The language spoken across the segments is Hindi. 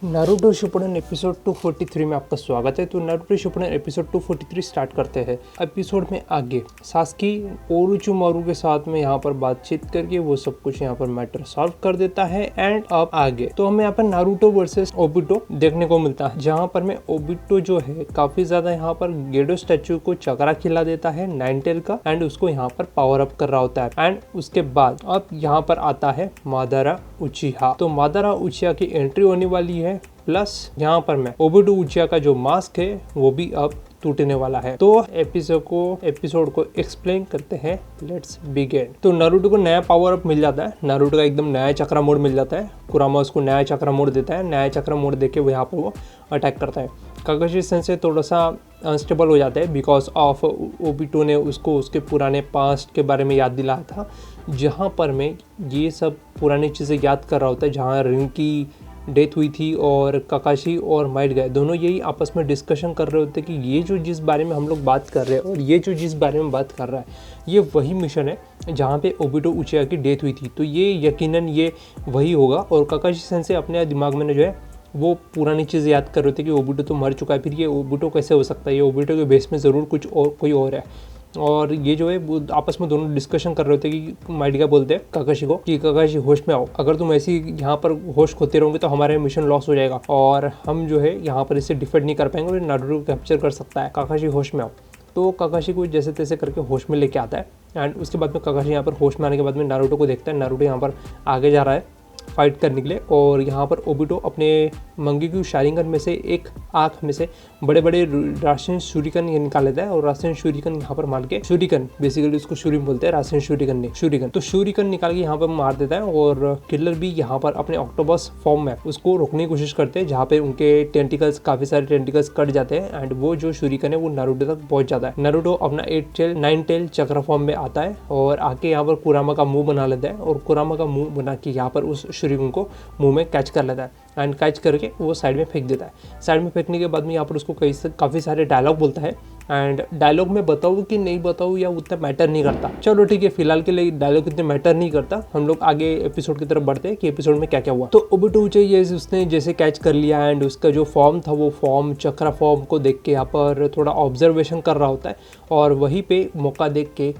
नारुतो शिपुडन एपिसोड 243 में आपका स्वागत है। तो नारुतो शिपुडन एपिसोड 243 स्टार्ट करते हैं। एपिसोड में आगे सास्की ओरोचिमारू के साथ में यहाँ पर बातचीत करके वो सब कुछ यहाँ पर मैटर सॉल्व कर देता है। एंड अब आगे तो हमें यहाँ पर नारुतो वर्सेस ओबुटो देखने को मिलता है, जहाँ पर में ओबुटो जो है काफी ज्यादा यहाँ पर गेडो स्टैचू को चकरा खिला देता है 9 टेल का, एंड उसको यहाँ पर पावर अप कर रहा होता है। एंड उसके बाद अब यहाँ पर आता है मादारा उचिहा। तो मादारा उचिहा की एंट्री होने वाली है, प्लस यहाँ पर मैं ओबुटो उचिहा का जो मास्क है वो भी अब टूटने वाला है। तो एपिसोड को एक्सप्लेन करते हैं। Let's begin. तो नारुतो को नया पावर अप मिल जाता है, नारुतो का एकदम नया चक्रा मोड मिल जाता है। कुरामा उसको नया चक्रा मोड देता है, नया चक्रा मोड देके वो यहाँ पर वो अटैक करता है। काकाशी सेंसे थोड़ा सा अनस्टेबल हो जाता है बिकॉज ऑफ ओबुटो ने उसको उसके पुराने पास्ट के बारे में याद दिलाया था, जहाँ पर मैं ये सब पुरानी चीज़ें याद कर रहा होता है, जहाँ रिन की डेथ हुई थी और काकाशी और माइट गए दोनों यही आपस में डिस्कशन कर रहे होते कि ये जो जिस बारे में हम लोग बात कर रहे हैं और ये जो जिस बारे में बात कर रहा है ये वही मिशन है जहाँ पे ओबुटो उचिहा की डेथ हुई थी। तो ये यकीनन ये वही होगा। और काकाशी सेंसे अपने दिमाग में जो है वो पुरानी चीज़ याद कर रहे थे कि ओबुटो तो मर चुका है, फिर ये ओबुटो कैसे हो सकता है, ये ओबुटो के बेस में ज़रूर कुछ और कोई और है। और ये जो है वो आपस में दोनों डिस्कशन कर रहे थे कि माइटिका बोलते हैं काकाशी को कि काकाशी होश में आओ, अगर तुम ऐसी यहाँ पर होश खोते रहोगे तो हमारा मिशन लॉस हो जाएगा और हम जो है यहाँ पर इसे डिफेंड नहीं कर पाएंगे और नारुतो को कैप्चर कर सकता है, काकाशी होश में आओ। तो काकाशी को जैसे तैसे करके होश में लेके आता है। एंड उसके बाद में काकाशी यहाँ पर होश में आने के बाद में नारुतो को देखता है। नारुतो यहाँ पर आगे जा रहा है फाइट करने के लिए और यहाँ पर ओबुटो अपने मंगेक्यू शारिंगन में से एक आँख में से बड़े बड़े राशियन शूरिकन निकाल लेता है और राशियन शूरिकन यहाँ पर मार के, शूरिकन बेसिकली उसको शूरिकन बोलते हैं, राशियन शूरिकन नहीं शूरिकन, तो शूरिकन निकाल के यहाँ पर मार देता है। और किलर भी यहाँ पर अपने ऑक्टोपस फॉर्म में उसको रोकने की कोशिश करते हैं, जहाँ पे उनके टेंटिकल्स काफी सारे टेंटिकल्स कट जाते हैं एंड वो जो शूरिकन है वो नारुतो तक पहुंच जाता है। नारुतो अपना 9 टेल चक्र फॉर्म में आता है और आके यहाँ पर कुरामा का मुंह बना लेता है और कुरामा का मुंह बना के यहाँ पर उस शूरिकन को मुंह में कैच कर लेता है एंड कैच करके वो साइड में फेंक देता है। साइड में फेंकने के बाद में यहाँ पर उसको काफ़ी सारे डायलॉग बोलता है एंड डायलॉग में बताऊँ कि नहीं बताऊँ या उतना मैटर नहीं करता, चलो ठीक है फिलहाल के लिए डायलॉग इतने मैटर नहीं करता, हम लोग आगे एपिसोड की तरफ बढ़ते हैं कि एपिसोड में क्या क्या हुआ। तो ओबुटो उचिहा उसने जैसे कैच कर लिया एंड उसका जो फॉर्म था वो फॉर्म चक्रा फॉर्म को देख के यहाँ पर थोड़ा ऑब्जर्वेशन कर रहा होता है और वहीं पे मौका देख के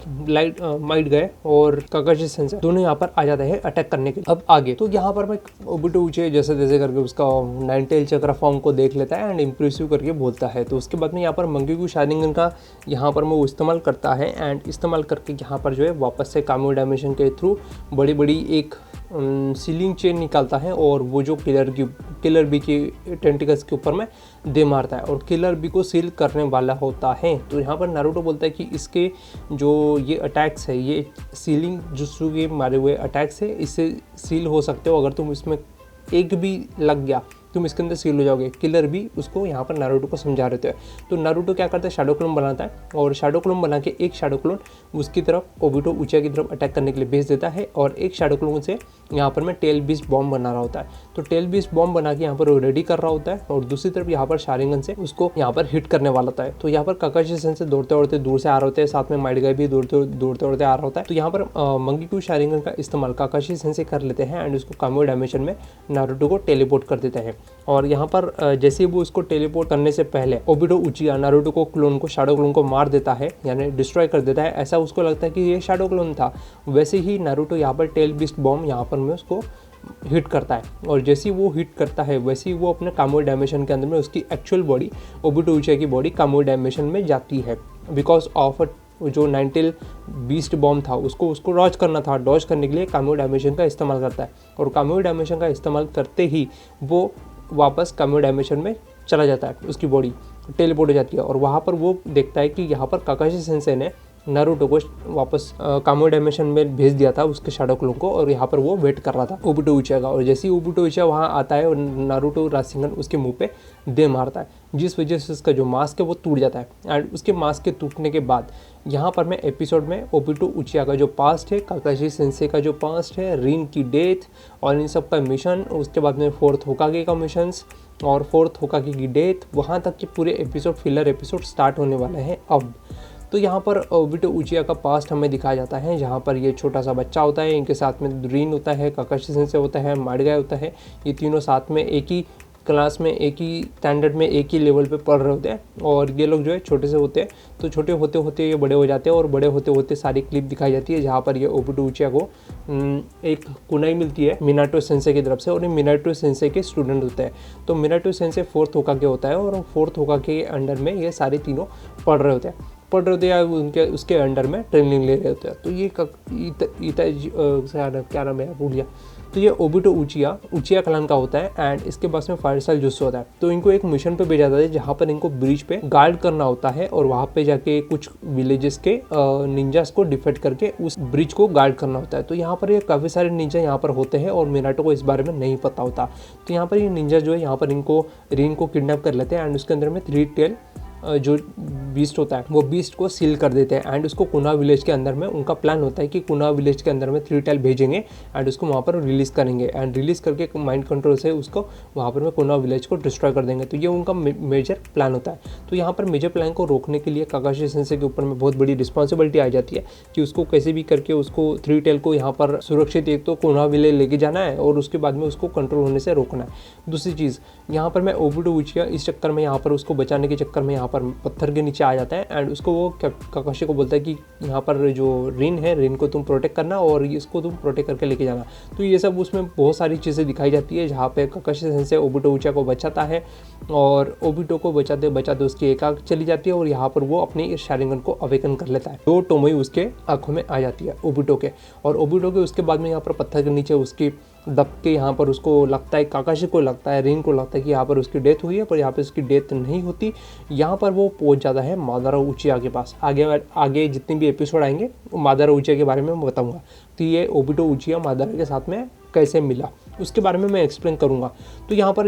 माइट गए और काकाशी सेंसे दोनों यहाँ पर आ जाते हैं अटैक करने के लिए। अब आगे तो यहाँ पर मैं ओबुटो उचिहा जैसे तैसे करके उसका 9 टेल चक्रा फॉर्म को देख लेता है एंड इम्प्रेसिव करके बोलता है। तो उसके बाद में यहाँ पर मंगेक्यू शारिंगन का यहाँ पर वो इस्तेमाल करता है एंड इस्तेमाल करके यहाँ पर जो है वापस से काम्यो डायमेंशन के थ्रू बड़ी बड़ी एक सीलिंग चेन निकालता है और वो जो किलर बी की टेंटिकल्स के ऊपर में दे मारता है और किलर बी को सील करने वाला होता है। तो यहाँ पर नारुतो बोलता है कि इसके जो ये अटैक्स है ये सीलिंग जुत्सु के मारे हुए अटैक्स है, इससे सील हो सकते हो, अगर तुम इसमें एक भी लग गया तुम इसके अंदर सील हो जाओगे। किलर भी उसको यहाँ पर नारुतो को समझा रहे थे। तो नारुतो क्या करता है, शैडो क्लोन बनाता है और शैडो क्लोन बना के एक शैडो क्लोन उसकी तरफ ओबुटो उचिहा की तरफ अटैक करने के लिए भेज देता है और एक शैडो क्लोन से यहाँ पर मैं टेल बीस्ट बॉम्ब बना रहा होता है। तो टेल बीस्ट बॉम्ब बना के यहाँ पर रेडी कर रहा होता है और दूसरी तरफ यहाँ पर शारिंगन से उसको यहाँ पर हिट करने वाला होता है। तो यहाँ पर काकाशी सेंसे दौड़ते दौड़ते दूर से आ रहे होते हैं, साथ में माइट गाय भी दौड़ते आ रहा होता है। तो यहाँ पर मंगेक्यू शारिंगन का इस्तेमाल काकाशी सेंसे कर लेते हैं एंड उसको काम्यो डायमेंशन में नारुतो को टेलीपोर्ट कर देते हैं। और यहाँ पर जैसे वो उसको टेलीपोर्ट करने से पहले ओबुटो उचिहा नारुतो को क्लोन को शैडो क्लोन को मार देता है, यानी डिस्ट्रॉय कर देता है, ऐसा उसको लगता है कि ये शैडो क्लोन था। वैसे ही नारुतो यहाँ पर टेल बीस्ट बॉम्ब यहाँ पर में उसको हिट करता है और जैसे ही वो हिट करता है वैसे ही वो अपने काम्यो डायमेंशन के अंदर में उसकी एक्चुअल बॉडी ओबुटो उचिहा की बॉडी काम्यो डायमेंशन में जाती है। बिकॉज ऑफ जो 9 टेल बीस्ट बॉम्ब था उसको डॉज करना था, डॉज करने के लिए काम्यो डायमेंशन का इस्तेमाल करता है और काम्यो डायमेंशन का इस्तेमाल करते ही वो वापस काम्यो डायमेंशन में चला जाता है, उसकी बॉडी टेलीपोर्ट हो जाती है और वहाँ पर वो देखता है कि यहाँ पर काकाशी सेंसे ने नारुतो को वापस काम्यो डायमेंशन में भेज दिया था उसके शैडो क्लोन को और यहाँ पर वो वेट कर रहा था ओबुटो उचिहा का। और जैसे ही ओबुटो उचिहा वहाँ आता है और नारुतो राशिंगन उसके मुंह पे दे मारता है, जिस वजह से उसका जो मास्क है वो टूट जाता है। एंड उसके मास्क के टूटने के बाद यहाँ पर मैं एपिसोड में ओबुटो उचिहा का जो पास्ट है, काकाशी सेंसे का जो पास्ट है, रिन की डेथ और इन सब का मिशन, उसके बाद में 4th होकागे का मिशन और 4th होकागे की डेथ, वहाँ तक के पूरे एपिसोड फिलर एपिसोड स्टार्ट होने वाले हैं अब। तो यहाँ पर ओबुटो उचिहा का पास्ट हमें दिखाया जाता है, जहाँ पर ये छोटा सा बच्चा होता है, इनके साथ में रिन होता है, काकाशी सेंसे होता है, माइट गाय होता है, ये तीनों साथ में एक ही क्लास में एक ही स्टैंडर्ड में एक ही लेवल पे पढ़ रहे होते हैं, और ये लोग जो है छोटे से होते हैं, तो छोटे होते होते ये बड़े हो जाते हैं, और बड़े होते होते सारी क्लिप दिखाई जाती है जहाँ पर ये ओबुटो उचिया को एक कुनाई मिलती है मिनाटो सेंसे की तरफ से, और ये मिनाटो सेंसे के स्टूडेंट होते हैं। तो मिनाटो सेंसे 4th होकागे होता है, और 4th होकागे के अंडर में ये सारे तीनों पढ़ रहे होते हैं उनके उसके अंडर में ट्रेनिंग ले रहे होते हैं। तो ये क्या नाम है भूल गया। तो ये ओबुटो उचिया क्लान का होता है, एंड इसके पास में फायर स्टाइल जुत्सु होता है। तो इनको एक मिशन पे भेजा जाता है जहाँ पर इनको ब्रिज पे गार्ड करना होता है, और वहाँ पे जाके कुछ विलेजेस के निंजास को डिफेक्ट करके उस ब्रिज को गार्ड करना होता है। तो यहाँ पर ये काफ़ी सारे निंजा यहाँ पर होते हैं, और मिनाटो को इस बारे में नहीं पता होता। तो यहाँ पर ये निंजा जो है यहाँ पर इनको रिन को किडनैप कर लेते हैं, एंड उसके अंदर में 3 टेल जो बीस्ट होता है वो बीस्ट को सील कर देते हैं, एंड उसको कुना विलेज के अंदर में उनका प्लान होता है कि कुना विलेज के अंदर में 3 टेल भेजेंगे, एंड उसको वहाँ पर रिलीज़ करेंगे, एंड रिलीज़ करके माइंड कंट्रोल से उसको वहाँ पर में कुना विलेज को डिस्ट्रॉय कर देंगे। तो ये उनका मेजर प्लान होता है। तो यहाँ पर मेजर प्लान को रोकने के लिए काकाशी सेंसे के ऊपर में बहुत बड़ी रिस्पॉन्सिबिलिटी आ जाती है कि उसको कैसे भी करके उसको 3 टेल को यहाँ पर सुरक्षित एक तो कुना विलेज लेके जाना है, और उसके बाद में उसको कंट्रोल होने से रोकना है। दूसरी चीज़ यहाँ पर मैं ओबुटो उचिया इस चक्कर में यहाँ पर उसको बचाने के चक्कर में यहाँ पर पत्थर के नीचे आ जाता है, एंड उसको वो काकाशी को बोलता है कि यहाँ पर जो रिन है, रिन को तुम प्रोटेक्ट करना और इसको तुम प्रोटेक्ट करके लेके जाना। तो ये सब उसमें बहुत सारी चीज़ें दिखाई जाती है जहाँ पे काकाशी सेंसे ओबुटो उचिया को बचाता है, और ओबुटो को बचाते बचाते उसकी एक आँख चली जाती है, और यहाँ पर वो अपनी शारिंगन को अवेकन कर लेता है। 2 टोमोई उसके आँखों में आ जाती है ओबुटो के, और ओबुटो के उसके बाद में यहाँ पर पत्थर के नीचे उसकी दब के यहाँ पर उसको लगता है, काकाशी को लगता है, रिन को लगता है कि यहाँ पर उसकी डेथ हुई है, पर यहाँ पर उसकी डेथ नहीं होती। यहाँ पर वो पहुँच जाता है मादारा उचिया के पास। आगे जितने भी एपिसोड आएंगे मादारा उचिया के बारे में मैं बताऊँगा। तो ये ओबुटो उचिया मादारा के साथ में कैसे मिला उसके बारे में मैं एक्सप्लेन करूँगा। तो यहाँ पर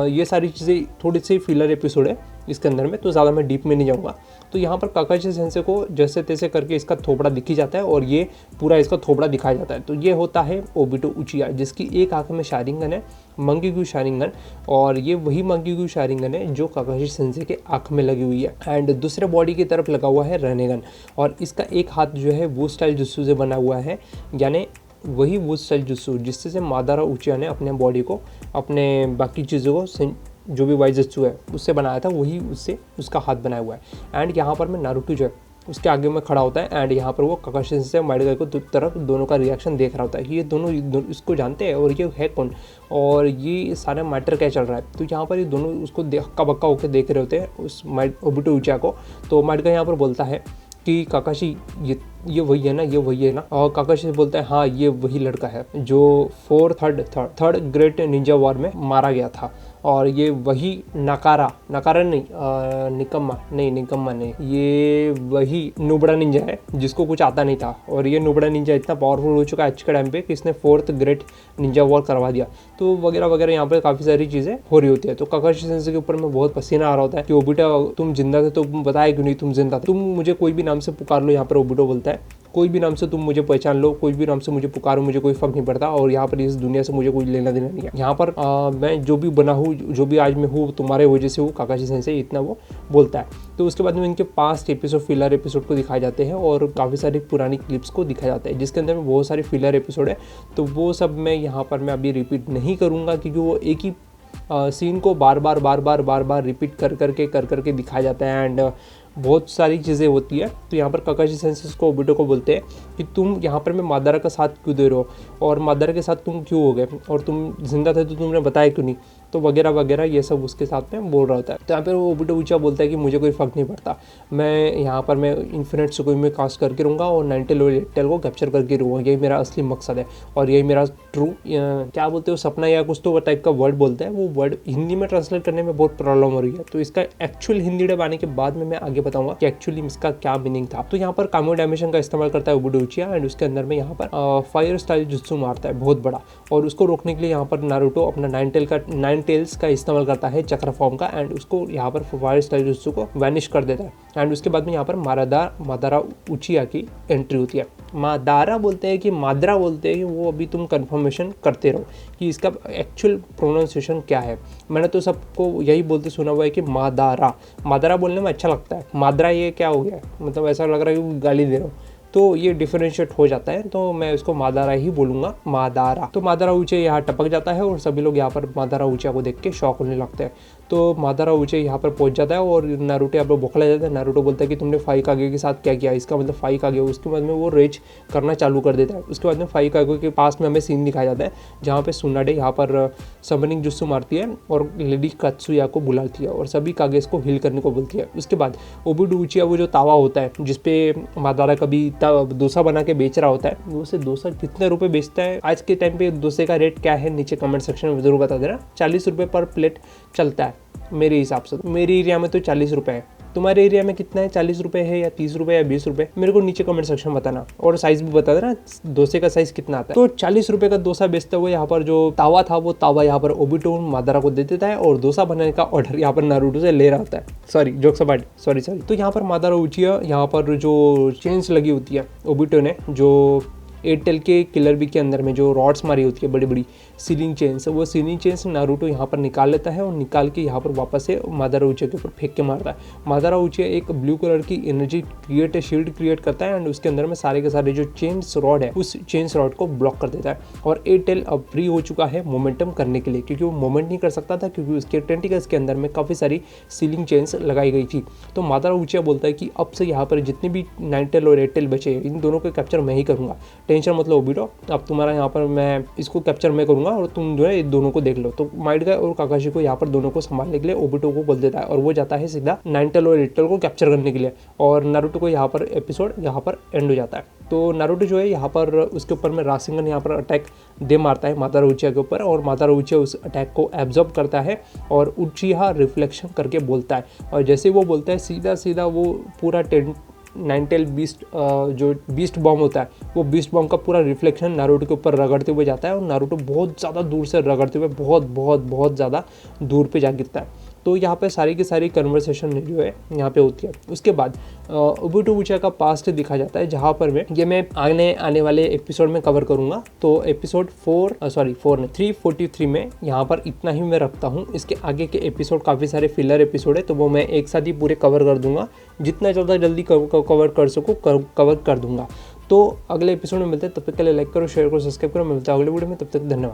ये सारी चीज़ें थोड़ी सी फिलर एपिसोड है इसके अंदर में, तो ज़्यादा मैं डीप में नहीं जाऊँगा। तो यहाँ पर काकाशी सेंसे को जैसे तैसे करके इसका थोपड़ा दिखी जाता है, और ये पूरा इसका थोपड़ा दिखाया जाता है। तो ये होता है ओबुटो उचिया, जिसकी एक आँख में शारिंगन है, मंकीगु शारिंगन, और ये वही मंकीगु शारिंगन है जो काकाशी सेंसे के आँख में लगी हुई है, एंड दूसरे बॉडी की तरफ लगा हुआ है रनेगन, और इसका एक हाथ जो है वो स्टाइल जुत्सु से बना हुआ है, यानी वही वो स्टाइल जुत्सु जिससे से मादारा उचिया ने अपने बॉडी को, अपने बाकी चीज़ों को जो भी वाइजुत्सु है उससे बनाया था, वही उससे उसका हाथ बनाया हुआ है। एंड यहाँ पर मैं नारुतो जो है उसके आगे में खड़ा होता है, एंड यहाँ पर वो काकाशी सेंसे माइडगाई को तरफ दोनों का रिएक्शन देख रहा होता है कि ये दोनों इसको जानते हैं, और ये है कौन, और ये सारा मैटर क्या चल रहा है। तो यहाँ पर ये दोनों उसको हक्का बक्का होकर देख रहे होते हैं उस ओबुटो उचिया को। तो माइडगाई यहाँ पर बोलता है कि काकाशी ये वही है ना, ये वही है ना, और काकाशी बोलता है हाँ ये वही लड़का है जो थर्ड ग्रेट निंजा वॉर में मारा गया था, और ये वही निकम्मा नहीं, ये वही नुबड़ा निंजा है जिसको कुछ आता नहीं था, और ये नुबड़ा निंजा इतना पावरफुल हो चुका है आज के टाइम पे कि इसने 4th ग्रेट निंजा वॉर करवा दिया। तो वगैरह वगैरह यहाँ पर काफ़ी सारी चीज़ें हो रही होती है। तो काकाशी सेंसे के ऊपर में बहुत पसीना आ रहा होता है कि ओबुटा तुम जिंदा थे, तो बताया क्यों नहीं तुम जिंदा थे, तुम मुझे कोई भी नाम से पुकार लो। यहाँ पर ओबुटो बोलता है कोई भी नाम से तुम मुझे पहचान लो, कोई भी नाम से मुझे पुकारो, मुझे कोई फर्क नहीं पड़ता, और यहाँ पर इस दुनिया से मुझे कोई लेना देना नहीं है। यहाँ पर मैं जो भी बना हूँ, जो भी आज मैं हूँ, तुम्हारे वजह से हूँ, काकाशी सेंसे इतना वो बोलता है। तो उसके बाद में इनके पास्ट एपिसोड फिलर एपिसोड को दिखाए जाते हैं, और काफ़ी सारी पुरानी क्लिप्स को दिखाया जाता है जिसके अंदर में बहुत सारी फिलर एपिसोड है। तो वो सब मैं यहाँ पर मैं अभी रिपीट नहीं करूँगा, क्योंकि वो एक ही सीन को बार बार रिपीट कर करके दिखाया जाता है, एंड बहुत सारी चीज़ें होती है। तो यहाँ पर काकाशी सेंसे को ओबुटो को बोलते हैं कि तुम यहाँ पर मैं मादारा का साथ क्यों दे रहे हो, और मादारा के साथ तुम क्यों हो गए, और तुम जिंदा थे तो तुमने बताया क्यों नहीं, तो वगैरह वगैरह ये सब उसके साथ में बोल रहा होता है। तो यहाँ पर वो ओबुटो उचिया बोलता है कि मुझे कोई फ़र्क नहीं पड़ता, मैं यहाँ पर मैं इन्फिनिट सुकुई में कास्ट करके रहूँगा, और 9 टेल और 8 टेल को कैप्चर करके रहूँगा, यही मेरा असली मकसद है, और यही मेरा ट्रू क्या बोलते हो सपना या कुछ तो टाइप का वर्ड बोलता है। वो वर्ड हिंदी में ट्रांसलेट करने में बहुत प्रॉब्लम हो रही है, तो इसका एक्चुअल हिंदी डब आने के बाद में मैं आगे बताऊँगा कि एक्चुअली इसका क्या मीनिंग था। तो यहाँ पर कामो डायमेंशन का इस्तेमाल करता है ओबुटो उचिया, एंड उसके अंदर में यहाँ पर फायर स्टाइल जुत्सु मारता है बहुत बड़ा, और उसको रोकने के लिए यहाँ पर नारुतो अपना 9 टेल्स का इस्तेमाल करता है चक्र फॉर्म का, एंड उसको यहाँ पर फायर स्टाइल जुत्सु को वैनिश कर देता है। एंड उसके बाद में यहाँ पर मादारा उचिया की एंट्री होती है। मादारा बोलते हैं कि माद्रा बोलते हैं कि वो अभी तुम कंफर्मेशन करते रहो कि इसका एक्चुअल प्रोनाउंसिएशन क्या है। मैंने तो सबको यही बोलते सुना हुआ है कि मादारा बोलने में अच्छा लगता है, माद्रा ये क्या हो गया, मतलब ऐसा लग रहा है कि गाली दे रहा हूँ। तो ये डिफरेंशिएट हो जाता है, तो मैं इसको मादारा ही बोलूँगा, मादारा। तो मादारा ऊँचे यहाँ टपक जाता है और सभी लोग यहाँ पर मादारा ऊँचा को देख के शॉक होने लगते हैं। तो मादारा ऊँचे यहाँ पर पहुँच जाता है और नारुतो यहाँ पर बौखला जाता है। नारुतो बोलता है कि तुमने फाई कागे के साथ क्या किया, इसका मतलब फाई कागे। उसके बाद में वो रेज करना चालू कर देता है। उसके बाद में फाई कागे के पास में हमें सीन दिखाया जाता है जहाँ पे सुनाडे यहाँ पर समनिंग जुत्सु मारती है और लेडी कात्सुया को बुलाती है और सभी कागेस को हील करने को बोलती है। उसके बाद ओबुडो उचिया वो जो तावा होता है जिसपे मादारा कभी डोसा बना के बेच रहा होता है, वो उसे डोसा कितने रुपए बेचता है आज के टाइम पे, डोसे का रेट क्या है नीचे कमेंट सेक्शन में जरूर बता देना। 40 रुपये पर प्लेट चलता है मेरे हिसाब से। मेरे एरिया में तो 40 रुपये है। तुम्हारे एरिया में कितना है, 40 रुपये है या 30 रुपये या 20 रुपये, मेरे को नीचे कमेंट सेक्शन में बताना। और साइज भी बता देना डोसे का साइज कितना आता है। तो 40 रुपये का डोसा बेचते हुए यहाँ पर जो तावा था वो तावा यहाँ पर ओबिटो मादारा को दे देता है और डोसा बनाने का ऑर्डर यहाँ पर नारुतो से ले रहा होता है। Sorry jokes apart, sorry. तो यहाँ पर मादारा उचिया यहाँ पर जो चेन्स लगी होती है ओबिटो ने, जो एयरटेल के किलर बी के अंदर में जो रॉड्स मारी होती है बड़ी बड़ी सीलिंग चेन्स, वो सीलिंग चेन्स नारुतो यहाँ पर निकाल लेता है और निकाल के यहाँ पर वापस से मादारा उचिया के ऊपर फेंक के मारता है। मादारा उचिया एक ब्लू कलर की एनर्जी क्रिएट शील्ड क्रिएट करता है एंड उसके अंदर में सारे के सारे जो चेन्स रॉड है उस चेन्स रॉड को ब्लॉक कर देता है। और एयरटेल अब फ्री हो चुका है मोमेंटम करने के लिए, क्योंकि वो मोमेंट नहीं कर सकता था क्योंकि उसके टेंटिकल्स के अंदर में काफ़ी सारी सीलिंग चेन्स लगाई गई थी। तो मादारा उचिया बोलता है कि अब से यहाँ पर जितने भी नाइनटेल और एयरटेल बचे इन दोनों को कैप्चर मैं ही करूँगा, टेंशन मतलब ओबिटो, अब तुम्हारा यहाँ पर मैं इसको कैप्चर मैं करूँगा और तुम जो है इन दोनों को देख लो। तो माइड गाय और काकाशी को यहाँ पर दोनों को संभालने के लिए ओबिटो को बोल देता है और वो जाता है सीधा नाइनटेल और एयरटेल को कैप्चर करने के लिए। और नारुतो को यहाँ पर एपिसोड यहाँ पर एंड हो जाता है। तो नारुतो जो है यहाँ पर उसके ऊपर में रासेंगन यहाँ पर अटैक दे मारता है मादारा उचिया के ऊपर और मादारा उचिया उस अटैक को एब्जॉर्ब करता है और उचिया रिफ्लेक्शन करके बोलता है। और जैसे वो बोलता है सीधा सीधा वो पूरा नाइनटेल बीस्ट जो बीस्ट बॉम्ब होता है वो बीस्ट बॉम्ब का पूरा रिफ्लेक्शन नारुतो के ऊपर रगड़ते हुए जाता है और नारुतो बहुत ज़्यादा दूर से रगड़ते हुए बहुत ज़्यादा दूर पे जा गिरता है। तो यहाँ पे सारी की सारी कन्वर्सेशन जो है यहाँ पे होती है। उसके बाद ओबिटो उचिया का पास्ट दिखा जाता है जहाँ पर मैं आने वाले एपिसोड में कवर करूँगा। तो एपिसोड 343 में यहाँ पर इतना ही मैं रखता हूँ। इसके आगे के एपिसोड काफ़ी सारे फिलर एपिसोड है तो वो मैं एक साथ ही पूरे कवर कर दूंगा, जितना ज़्यादा जल्दी कवर कर सकूँ कवर कर दूंगा। तो अगले एपिसोड में मिलते हैं, तब तक के लिए लाइक करो, शेयर करो, सब्सक्राइब करो। मिलता है अगले वीडियो में, तब तक धन्यवाद।